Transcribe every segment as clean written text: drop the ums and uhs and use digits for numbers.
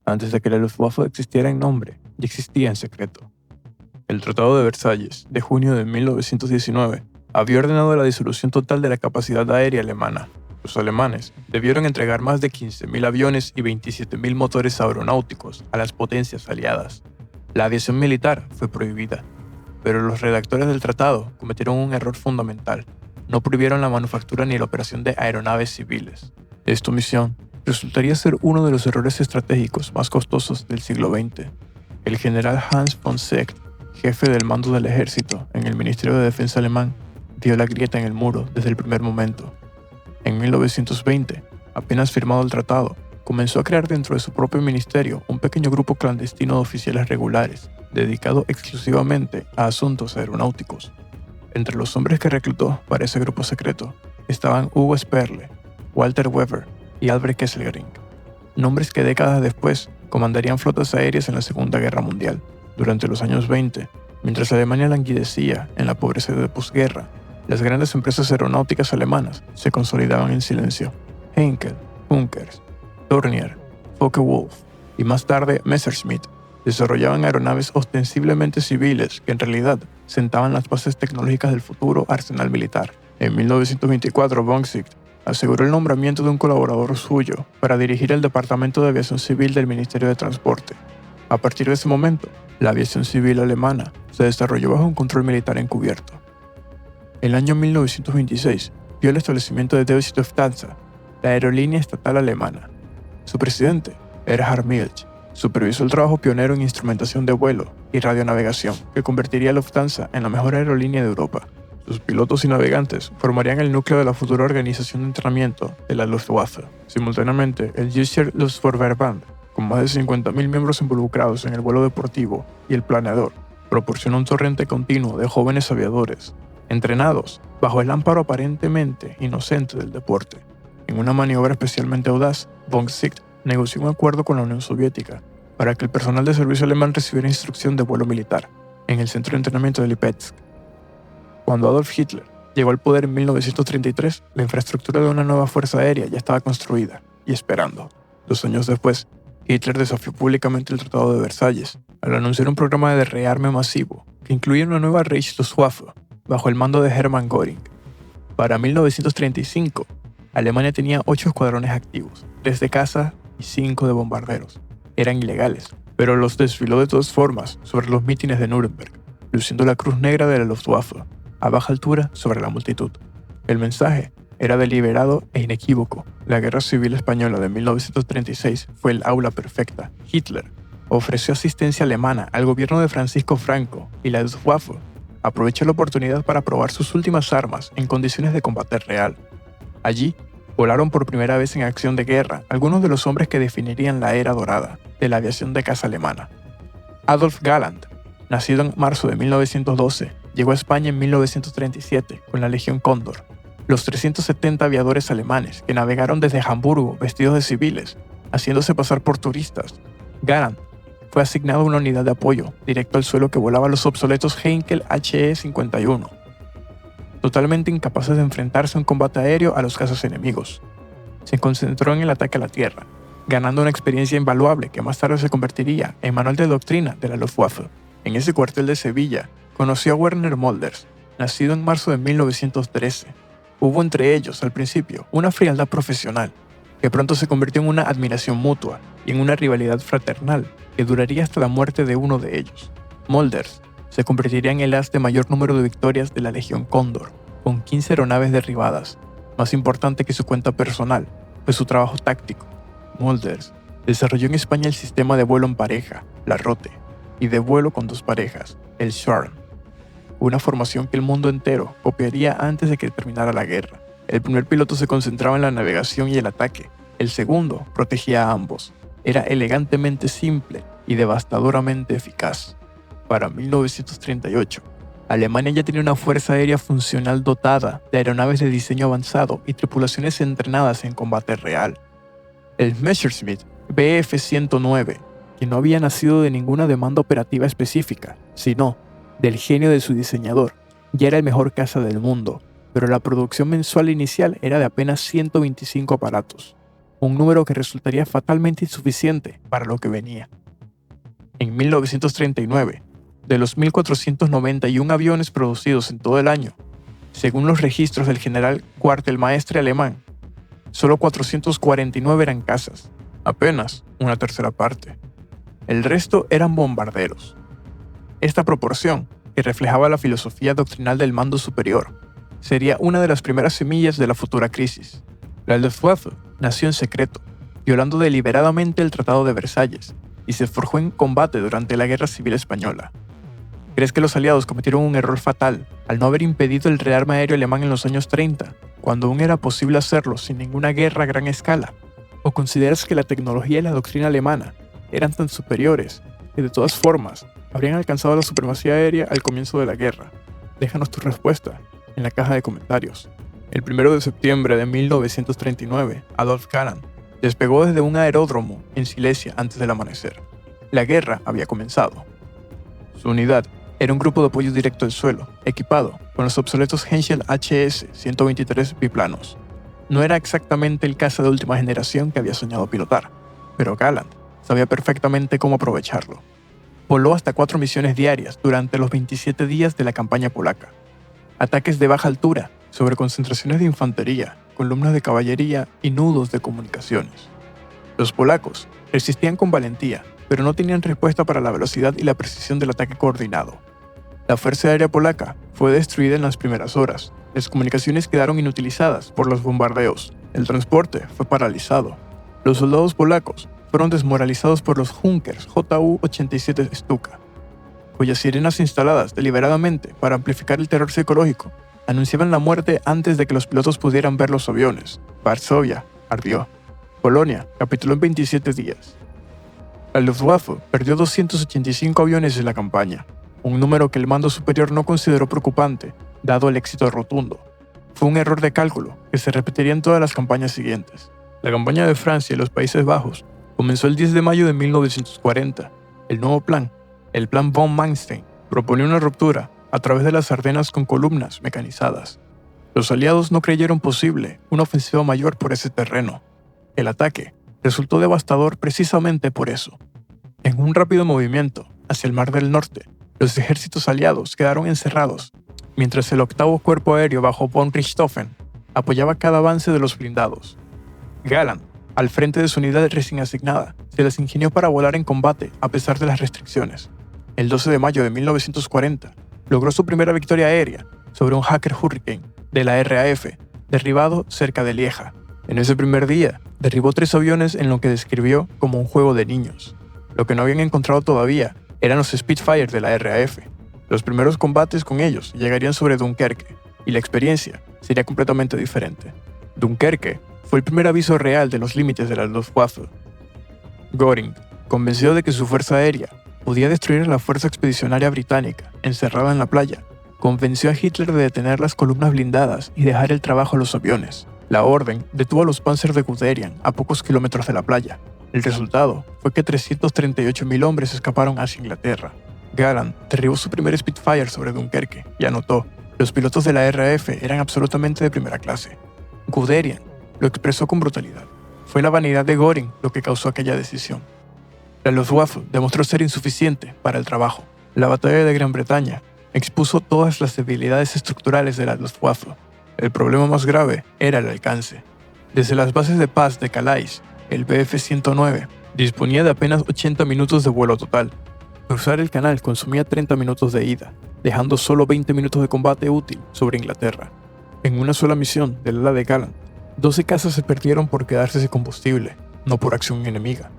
Antes de que la Luftwaffe existiera en nombre, ya existía en secreto. El Tratado de Versalles, de junio de 1919, había ordenado la disolución total de la capacidad aérea alemana. Los alemanes debieron entregar más de 15.000 aviones y 27.000 motores aeronáuticos a las potencias aliadas. La aviación militar fue prohibida, pero los redactores del tratado cometieron un error fundamental. No prohibieron la manufactura ni la operación de aeronaves civiles. Esta omisión resultaría ser uno de los errores estratégicos más costosos del siglo XX. El general Hans von Seeckt, jefe del mando del ejército en el Ministerio de Defensa alemán, vio la grieta en el muro desde el primer momento. En 1920, apenas firmado el tratado, comenzó a crear dentro de su propio ministerio un pequeño grupo clandestino de oficiales regulares, dedicado exclusivamente a asuntos aeronáuticos. Entre los hombres que reclutó para ese grupo secreto estaban Hugo Sperle, Walter Weber y Albert Kesselring, nombres que décadas después comandarían flotas aéreas en la Segunda Guerra Mundial. Durante los años 20, mientras Alemania languidecía en la pobreza de posguerra, las grandes empresas aeronáuticas alemanas se consolidaban en silencio. Heinkel, Junkers, Dornier, Focke-Wulf y más tarde Messerschmitt desarrollaban aeronaves ostensiblemente civiles que en realidad sentaban las bases tecnológicas del futuro arsenal militar. En 1924, von Seeckt aseguró el nombramiento de un colaborador suyo para dirigir el Departamento de Aviación Civil del Ministerio de Transporte. A partir de ese momento, la aviación civil alemana se desarrolló bajo un control militar encubierto. El año 1926 vio el establecimiento de Deutsche Lufthansa, la aerolínea estatal alemana. Su presidente, Erhard Milch, supervisó el trabajo pionero en instrumentación de vuelo y radionavegación que convertiría a Lufthansa en la mejor aerolínea de Europa. Sus pilotos y navegantes formarían el núcleo de la futura organización de entrenamiento de la Luftwaffe. Simultáneamente, el Deutscher Luftfahrtverband, con más de 50.000 miembros involucrados en el vuelo deportivo y el planeador, proporciona un torrente continuo de jóvenes aviadores, entrenados bajo el amparo aparentemente inocente del deporte. En una maniobra especialmente audaz, von Seeckt negoció un acuerdo con la Unión Soviética para que el personal de servicio alemán recibiera instrucción de vuelo militar en el centro de entrenamiento de Lipetsk. Cuando Adolf Hitler llegó al poder en 1933, la infraestructura de una nueva fuerza aérea ya estaba construida y esperando. 2 años después, Hitler desafió públicamente el Tratado de Versalles al anunciar un programa de rearme masivo que incluía una nueva Reichsluftwaffe bajo el mando de Hermann Göring. Para 1935, Alemania tenía 8 escuadrones activos, 3 de caza y 5 de bombarderos. Eran ilegales, pero los desfiló de todas formas sobre los mítines de Nuremberg, luciendo la cruz negra de la Luftwaffe a baja altura sobre la multitud. El mensaje era deliberado e inequívoco. La Guerra Civil Española de 1936 fue el aula perfecta. Hitler ofreció asistencia alemana al gobierno de Francisco Franco y la Luftwaffe aprovechó la oportunidad para probar sus últimas armas en condiciones de combate real. Allí, volaron por primera vez en acción de guerra algunos de los hombres que definirían la era dorada de la aviación de caza alemana. Adolf Galland, nacido en marzo de 1912, llegó a España en 1937 con la Legión Cóndor. Los 370 aviadores alemanes que navegaron desde Hamburgo vestidos de civiles, haciéndose pasar por turistas. Galland fue asignado a una unidad de apoyo directo al suelo que volaba los obsoletos Heinkel HE-51, totalmente incapaces de enfrentarse a un combate aéreo a los cazas enemigos. Se concentró en el ataque a la tierra, ganando una experiencia invaluable que más tarde se convertiría en manual de doctrina de la Luftwaffe. En ese cuartel de Sevilla, conoció a Werner Mölders, nacido en marzo de 1913. Hubo entre ellos, al principio, una frialdad profesional, que pronto se convirtió en una admiración mutua y en una rivalidad fraternal que duraría hasta la muerte de uno de ellos. Mölders se convertiría en el as de mayor número de victorias de la Legión Cóndor, con 15 aeronaves derribadas. Más importante que su cuenta personal fue su trabajo táctico. Mölders desarrolló en España el sistema de vuelo en pareja, la Rote, y de vuelo con 2 parejas, el Schwarm, una formación que el mundo entero copiaría antes de que terminara la guerra. El primer piloto se concentraba en la navegación y el ataque, el segundo protegía a ambos. Era elegantemente simple y devastadoramente eficaz. Para 1938, Alemania ya tenía una fuerza aérea funcional dotada de aeronaves de diseño avanzado y tripulaciones entrenadas en combate real. El Messerschmitt Bf-109, que no había nacido de ninguna demanda operativa específica, sino del genio de su diseñador, ya era el mejor caza del mundo, pero la producción mensual inicial era de apenas 125 aparatos. un número que resultaría fatalmente insuficiente para lo que venía. En 1939, de los 1.491 aviones producidos en todo el año, según los registros del general Quartelmaestre alemán, solo 449 eran cazas, apenas una tercera parte. El resto eran bombarderos. Esta proporción, que reflejaba la filosofía doctrinal del mando superior, sería una de las primeras semillas de la futura crisis. La Luftwaffe nació en secreto, violando deliberadamente el Tratado de Versalles, y se forjó en combate durante la Guerra Civil Española. ¿Crees que los aliados cometieron un error fatal al no haber impedido el rearme aéreo alemán en los años 30, cuando aún era posible hacerlo sin ninguna guerra a gran escala? ¿O consideras que la tecnología y la doctrina alemana eran tan superiores que de todas formas habrían alcanzado la supremacía aérea al comienzo de la guerra? Déjanos tu respuesta en la caja de comentarios. El 1 de septiembre de 1939, Adolf Galland despegó desde un aeródromo en Silesia antes del amanecer. La guerra había comenzado. Su unidad era un grupo de apoyo directo al suelo, equipado con los obsoletos Henschel HS-123 biplanos. No era exactamente el caza de última generación que había soñado pilotar, pero Galland sabía perfectamente cómo aprovecharlo. Voló hasta 4 misiones diarias durante los 27 días de la campaña polaca. Ataques de baja altura sobre concentraciones de infantería, columnas de caballería y nudos de comunicaciones. Los polacos resistían con valentía, pero no tenían respuesta para la velocidad y la precisión del ataque coordinado. La Fuerza Aérea Polaca fue destruida en las primeras horas. Las comunicaciones quedaron inutilizadas por los bombardeos. El transporte fue paralizado. Los soldados polacos fueron desmoralizados por los Junkers Ju-87 Stuka, cuyas sirenas instaladas deliberadamente para amplificar el terror psicológico anunciaban la muerte antes de que los pilotos pudieran ver los aviones. Varsovia ardió. Polonia capituló en 27 días. La Luftwaffe perdió 285 aviones en la campaña, un número que el mando superior no consideró preocupante, dado el éxito rotundo. Fue un error de cálculo que se repetiría en todas las campañas siguientes. La campaña de Francia y los Países Bajos comenzó el 10 de mayo de 1940. El nuevo plan, el Plan von Manstein, proponía una ruptura a través de las Ardenas con columnas mecanizadas. Los aliados no creyeron posible una ofensiva mayor por ese terreno. El ataque resultó devastador precisamente por eso. En un rápido movimiento hacia el Mar del Norte, los ejércitos aliados quedaron encerrados, mientras el 8º Cuerpo Aéreo bajo von Richthofen apoyaba cada avance de los blindados. Galland, al frente de su unidad recién asignada, se las ingenió para volar en combate a pesar de las restricciones. El 12 de mayo de 1940, logró su primera victoria aérea sobre un Hawker Hurricane de la RAF, derribado cerca de Lieja. En ese primer día, derribó 3 aviones en lo que describió como un juego de niños. Lo que no habían encontrado todavía eran los Spitfire de la RAF. Los primeros combates con ellos llegarían sobre Dunkerque, y la experiencia sería completamente diferente. Dunkerque fue el primer aviso real de los límites de la Luftwaffe. Göring, convencido de que su fuerza aérea podía destruir a la fuerza expedicionaria británica encerrada en la playa, convenció a Hitler de detener las columnas blindadas y dejar el trabajo a los aviones. La orden detuvo a los Panzer de Guderian a pocos kilómetros de la playa. El resultado fue que 338.000 hombres escaparon hacia Inglaterra. Galland derribó su primer Spitfire sobre Dunkerque y anotó: los pilotos de la RAF eran absolutamente de primera clase. Guderian lo expresó con brutalidad. Fue la vanidad de Göring lo que causó aquella decisión. La Luftwaffe demostró ser insuficiente para el trabajo. La batalla de Gran Bretaña expuso todas las debilidades estructurales de la Luftwaffe. El problema más grave era el alcance. Desde las bases de paz de Calais, el Bf-109 disponía de apenas 80 minutos de vuelo total. Cruzar el canal consumía 30 minutos de ida, dejando solo 20 minutos de combate útil sobre Inglaterra. En una sola misión del ala de Galland, 12 cazas se perdieron por quedarse sin combustible, no por acción enemiga.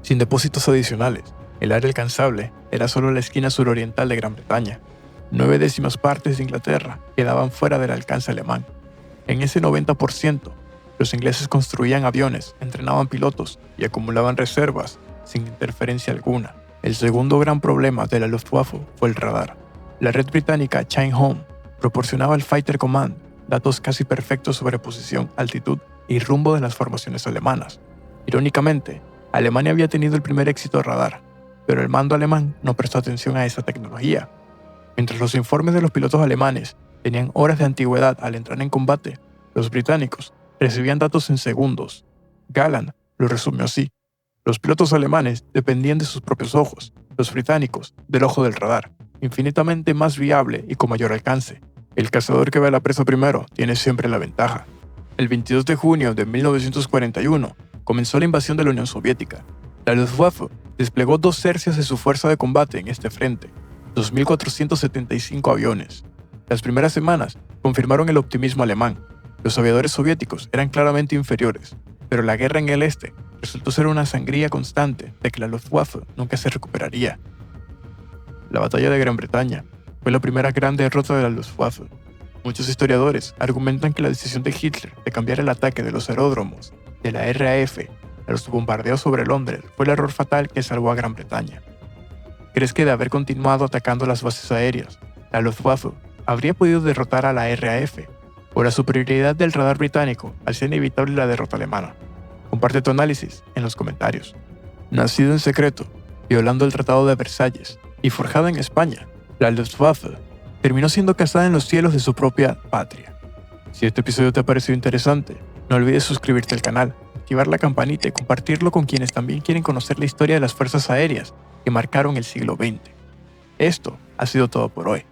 Sin depósitos adicionales, el área alcanzable era solo la esquina suroriental de Gran Bretaña. 9/10 partes de Inglaterra quedaban fuera del alcance alemán. En ese 90%, los ingleses construían aviones, entrenaban pilotos y acumulaban reservas sin interferencia alguna. El segundo gran problema de la Luftwaffe fue el radar. La red británica Chain Home proporcionaba al Fighter Command datos casi perfectos sobre posición, altitud y rumbo de las formaciones alemanas. Irónicamente, Alemania había tenido el primer éxito radar, pero el mando alemán no prestó atención a esa tecnología. Mientras los informes de los pilotos alemanes tenían horas de antigüedad al entrar en combate, los británicos recibían datos en segundos. Galland lo resumió así: los pilotos alemanes dependían de sus propios ojos, los británicos del ojo del radar, infinitamente más viable y con mayor alcance. El cazador que ve a la presa primero tiene siempre la ventaja. El 22 de junio de 1941 comenzó la invasión de la Unión Soviética. La Luftwaffe desplegó 2/3 de su fuerza de combate en este frente, 2.475 aviones. Las primeras semanas confirmaron el optimismo alemán. Los aviadores soviéticos eran claramente inferiores, pero la guerra en el este resultó ser una sangría constante de que la Luftwaffe nunca se recuperaría. La batalla de Gran Bretaña fue la primera gran derrota de la Luftwaffe. Muchos historiadores argumentan que la decisión de Hitler de cambiar el ataque de los aeródromos de la RAF a los bombardeos sobre Londres fue el error fatal que salvó a Gran Bretaña. ¿Crees que de haber continuado atacando las bases aéreas, la Luftwaffe habría podido derrotar a la RAF? ¿O la superioridad del radar británico hacía inevitable la derrota alemana? Comparte tu análisis en los comentarios. Nacido en secreto, violando el Tratado de Versalles y forjada en España, la Luftwaffe terminó siendo cazada en los cielos de su propia patria. Si este episodio te ha parecido interesante, no olvides suscribirte al canal, activar la campanita y compartirlo con quienes también quieren conocer la historia de las fuerzas aéreas que marcaron el siglo XX. Esto ha sido todo por hoy.